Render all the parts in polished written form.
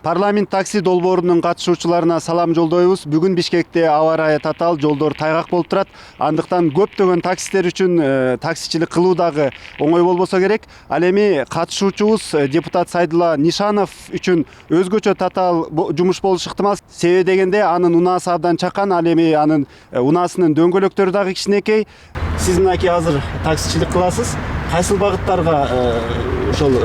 Парламент такси долбоорунун катышуучуларына салам жолдойбуз. Бүгүн Бишкекте аба ырайы татаал, жолдор тайгак болуп турат. Андыктан көптөгөн таксисттер үчүн таксичилик кылуу дагы оңой болбосо керек. Ал эми катышуучубуз депутат Сайдулла Нишанов үчүн өзгөчө татаал жумуш болушу ыктымал. Себеби дегенде анын унаасы абдан чакан, ал эми анын унаасынын дөңгөлөктөрү дагы кичинекей. Сиз мынакей азыр таксичилик кыласыз. Кайсыл багыттарга ошол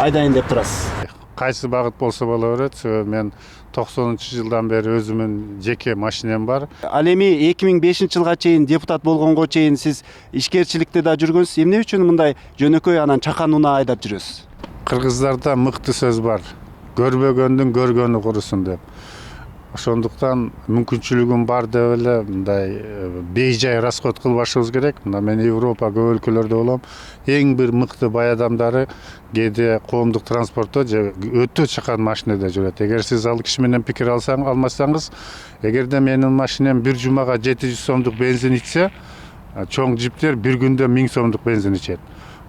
айдайын деп турасыз? Кайсы багыт болсо боло берет. Мен 90-жылдан бери өзүмүн жеке машинем бар. Ал эми 2005-жылга чейин депутат болгонго чейин сиз ишкерчиликте да жүргөнсүз. Эмне үчүн мындай жөнөкөй анан чакан унаа айдап жүрөсүз? Кыргыздарда мыкты сөз бар. Көрбөгөндүн көргөнү курусун деп. Ошондуктан мүмкүнчүлүгүм бар деп эле мындай бейжай расход кылбашыбыз керек. Мына мен Европа көп өлкөлөрдө болом. Эң бир мыкты бай адамдары кээде коомдук транспортто же өтө чакан машинеде жүрөт. Эгер сиз ал киши менен пикир алмасаңыз, эгерде менин машинем бир жумага 700 сомдук бензин ичсе, чоң жиптер бир күндө 1000 сомдук бензин ичет.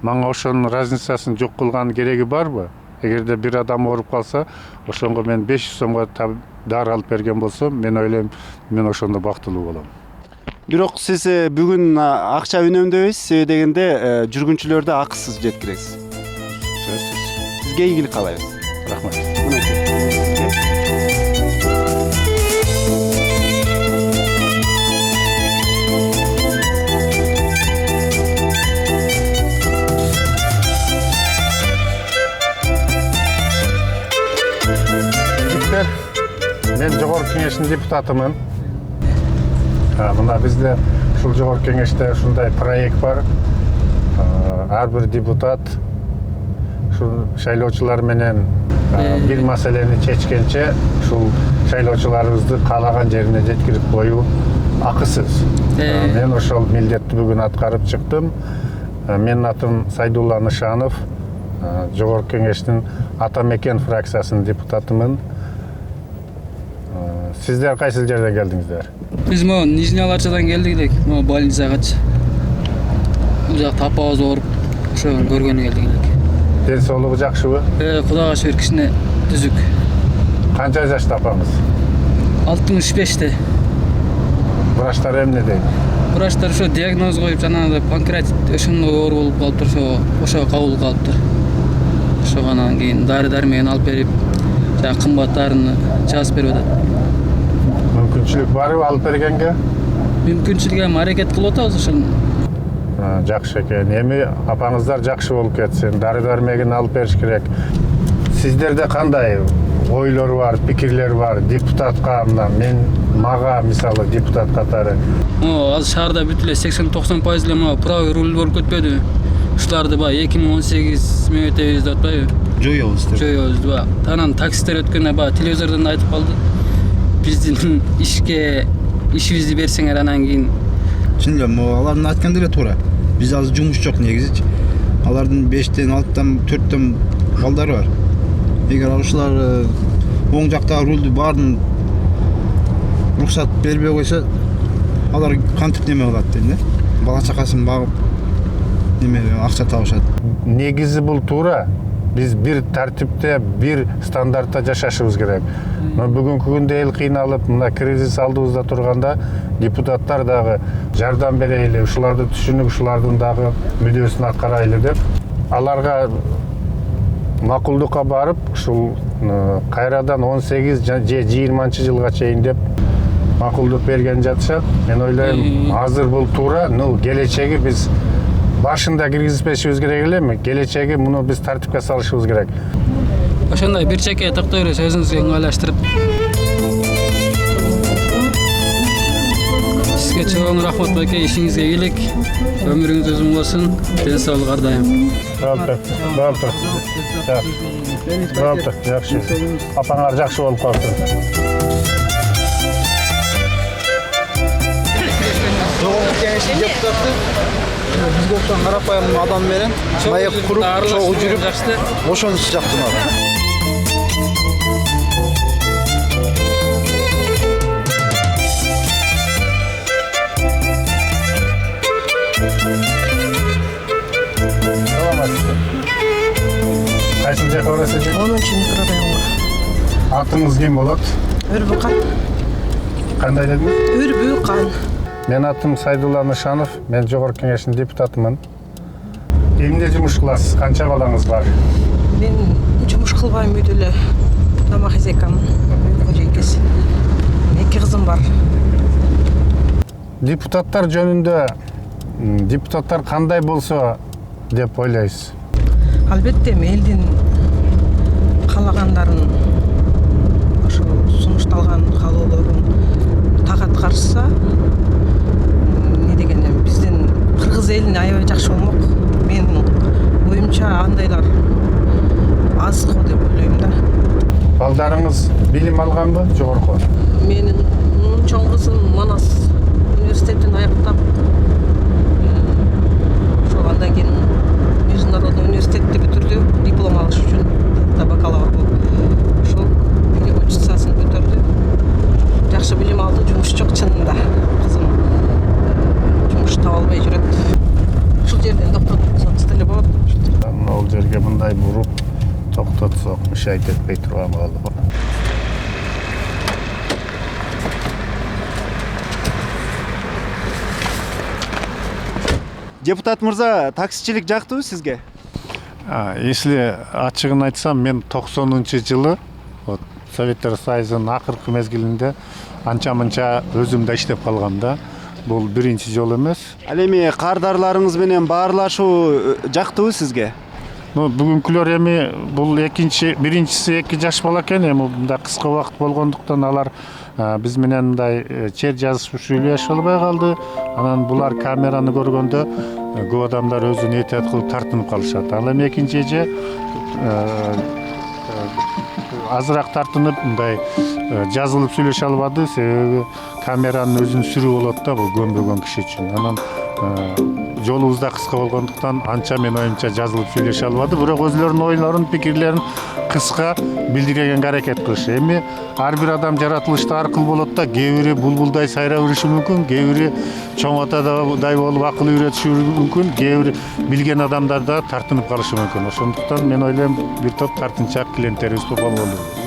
Мага ошонун разницасын жок кылган кереги барбы? Эгерде бир адам ооруп калса, ошонго мен 500 сомго дары алып берген болсом, мен ойлойм, мен ошондо бактылуу болом. Бирок сиз бүгүн акча үнөмдөбөйсүз, себеби дегенде жүргүнчүлөрдү акысыз жеткиресиз. Сөзсүз. Сизге ийгилик каалайбыз. Рахмат. Мен жогорку кеңештин депутатымын. Мына бизде ушул жогорку кеңеште ушундай проект бар. Ар бир депутат ушул шайлоочулар менен бир маселени чечкенче ушул шайлоочуларыбызды каалаган жерине жеткирип коюу акысыз. Мен ошол милдетти бүгүн аткарып чыктым. Менин атым Сайдулла Нишанов, жогорку кеңештин Ата Мекен фракциясынын депутатымын. Сиздер кайсы жерден келдиңиздер? Биз Нижний Аларчадан келдик элек, больницагачы. Бул жак тапабыз ооруп, ошону көргөнү келдик элек. Ден соолугу жакшыбы? Кудайга шүгүр кичине түзүк. Канча жашта апаңыз? 65-те. Врачтар эмне дейт? Врачтар ошо диагноз коюп, жанагындай панкреатит ошондой оору болуп калыптыр, ошого кабыл калыптыр. Ошого анан кийин дары-дармегин алып берип, жана кымбат дарыны жазып берип атат. Мүмкүнчүлүк барбы алып бергенге? Мүмкүнчүлүгү аракет кылып атабыз ошону. Жакшы экен. Эми апаңыздар жакшы болуп кетсин, дары-дармегин алып бериш керек. Сиздерде кандай ойлор бар, пикирлер бар депутатка, мага мисалы депутат катары? Азыр шаарда бүт эле 80-90% эле правый руль болуп кетпедиби? Ушуларды 2018 мен өтөбүз деп атпайбы? Жоёбуз деп. Жоёбуз деп. Анан таксисттер өткөндө телевизордон айтып калды. Биздин ишибизди берсеңер, анан кийин. Чын эле, алардын айтканы деле туура. Бизде азыр жумуш жок негизичи. Алардын 5тен, 6тан, 4төн балдары бар. Эгер ушулар оң жактагы рульдү баарын уруксат бербей койсо, алар кантип неме кылат дейм да. Бала чакасын багып, акча табышат. Негизи бул туура. Биз бир тартипте, бир стандартта жашашыбыз керек. Бүгүнкү күндө эл кыйналып, мына кризис алдыбызда турганда, депутаттар дагы жардам берели, ушуларды түшүнүп, ушулардын дагы мүдөөсүн аткарайлы деп, аларга макулдукка барып, ушул кайрадан 18 же 20-жылга чейин деп макулдук берген жатышат. Мен ойлойм, азыр бул туура, келечеги биз башында киргизбешибиз керек элеми? Келечеги муну биз тартипке салышыбыз керек. Ошондой бир чекке токтой берип, өзүңүзгө ыңгайлаштырып. Сизге чоң рахмат байке, ишиңизге ийгилик, өмүрүңүз uzun болсун, ден соолук ар дайым. Болду, жакшы. Апаңар жакшы болуп калсын. Жогорку кеңештин депутаты бизге окшогон карапайым адам менен маек куруп, чогуу жүрүп, ошонусу жакты мага. Кайсы жака барасыз? 10-микрорайонго. Атыңыз ким болот? Үрбүкан. Кандай дедиңиз? Үрбүкан. Мен атым Сайдулла Нышанов, мен Жогорку Кеңештин депутатымын. Эмне жумуш кыласыз? Канча балаңыз бар? Мен жумуш кылбайм, үйдө эле тамак хозяйкамын. Үй кожойкеси. 2 кызым бар. Депутаттар жөнүндө депутаттар кандай болсо деп ойлойсуз? Албетте элдин каалагандарын, ошо сунушталган каалоолорун так аткарса, эмне дегенде биздин кыргыз элине аябай жакшы болмок. Менин оюмча андайлар аз го деп ойлойм да. Балдарыңыз билим алганбы жогорку? Менин чоң кызым Манас университетин аяктап, ошо андан кийин Международный университетти бүтүрдү, диплом алыш үчүн, бакалавр болуп. Ошол переводчицасын бүтүрдү. Жакшы билим алды, жумуш жок чынында. Кызым жумуш таба албай жүрөт. Ушул жерден токтотсоңуз деле болот. Ол жерге мындай буруп токтотсок мышайт этпей турган болду. Депутат мырза, таксичилик жактыбы сизге? Если ачыгын айтсам, мен 90-жылы Советтер Союзунун акыркы мезгилинде анча-мынча өзүм да иштеп калгам да. Бул биринчи жол эмес. Ал эми кардарларыңыз менен баарлашуу жактыбы сизге? Бүгүнкүлөр эми бул биринчиси 2 жаш бала экен, эми мындай кыска убакыт болгондуктан алар биз менен мындай чет жазышып сүйлөшө албай калды. Анан булар камераны көргөндө көп адамдар өзүн этият кылып тартынып калышат. Ал эми экинчи эже азыраак тартынып мындай жазылып сүйлөшө албады, себеби камеранын өзүнүн сүрүү болот да, бул көнбөгөн киши үчүн. Анан жолубуз да кыска болгондуктан анча мен оюмча жазылып сүйлөшө албады, бирок өзлөрүнүн ойлорун, пикирлерин кыска билдиргенге аракет кылышы. Эми ар бир адам жаратылышта ар кыл болот да, кээ бири булбулдай сайрап йөрүшү мүмкүн, кээ бири чоң атадай болуп акыл үйрөтүшү мүмкүн, кээ бири билген адамдар да тартынып калышы мүмкүн. Ошондуктан мен ойлойм, бир топ тартынчаак клиенттерибиз бололу.